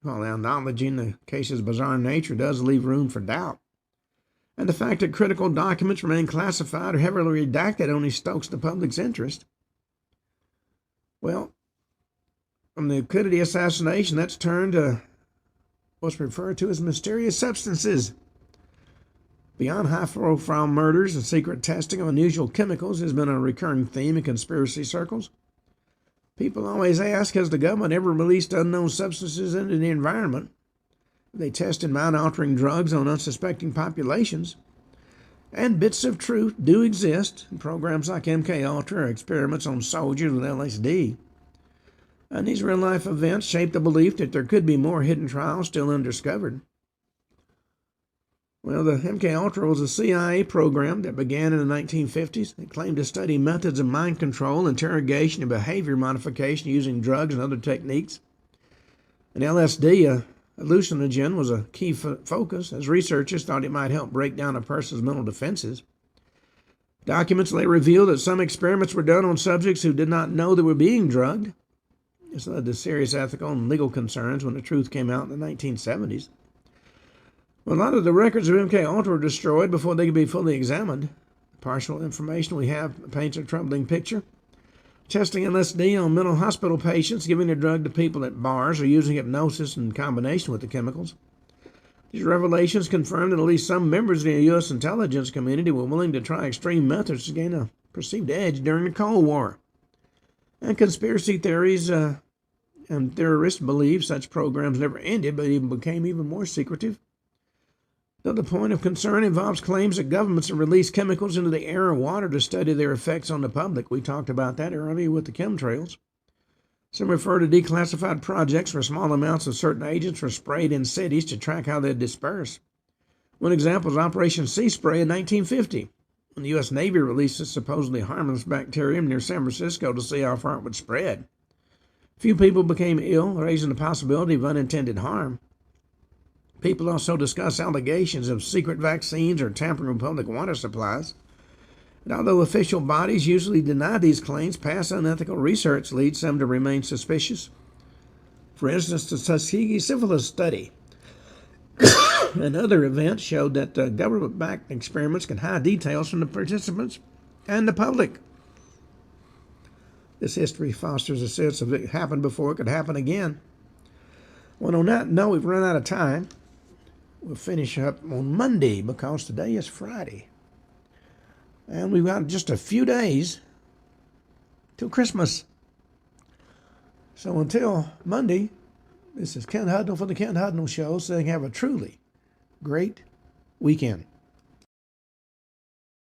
while acknowledging the case's bizarre nature does leave room for doubt. And the fact that critical documents remain classified or heavily redacted only stokes the public's interest. Well, from the Kennedy assassination, that's turned to what's referred to as mysterious substances. Beyond high-profile murders and secret testing of unusual chemicals has been a recurring theme in conspiracy circles. People always ask, has the government ever released unknown substances into the environment? They tested mind-altering drugs on unsuspecting populations. And bits of truth do exist in programs like MKUltra or experiments on soldiers with LSD. And these real-life events shape the belief that there could be more hidden trials still undiscovered. Well, the MKUltra was a CIA program that began in the 1950s. It claimed to study methods of mind control, interrogation, and behavior modification using drugs and other techniques. And LSD, hallucinogen, was a key focus, as researchers thought it might help break down a person's mental defenses. Documents later revealed that some experiments were done on subjects who did not know they were being drugged. This led to serious ethical and legal concerns when the truth came out in the 1970s. Well, a lot of the records of MKUltra were destroyed before they could be fully examined. The partial information we have paints a troubling picture. Testing LSD on mental hospital patients, giving the drug to people at bars, or using hypnosis in combination with the chemicals. These revelations confirm that at least some members of the U.S. intelligence community were willing to try extreme methods to gain a perceived edge during the Cold War. And conspiracy theories and theorists believe such programs never ended, but even became even more secretive. Though the point of concern involves claims that governments have released chemicals into the air or water to study their effects on the public. We talked about that earlier with the chemtrails. Some refer to declassified projects where small amounts of certain agents were sprayed in cities to track how they disperse. One example is Operation Sea Spray in 1950, when the U.S. Navy released a supposedly harmless bacterium near San Francisco to see how far it would spread. Few people became ill, raising the possibility of unintended harm. People also discuss allegations of secret vaccines or tampering with public water supplies. And although official bodies usually deny these claims, past unethical research leads some to remain suspicious. For instance, the Tuskegee syphilis study and other events showed that government-backed experiments can hide details from the participants and the public. This history fosters a sense of it happened before it could happen again. Well, on that note, we've run out of time. We'll finish up on Monday because today is Friday. And we've got just a few days till Christmas. So until Monday, this is Ken Hudnall for the Ken Hudnall Show saying have a truly great weekend.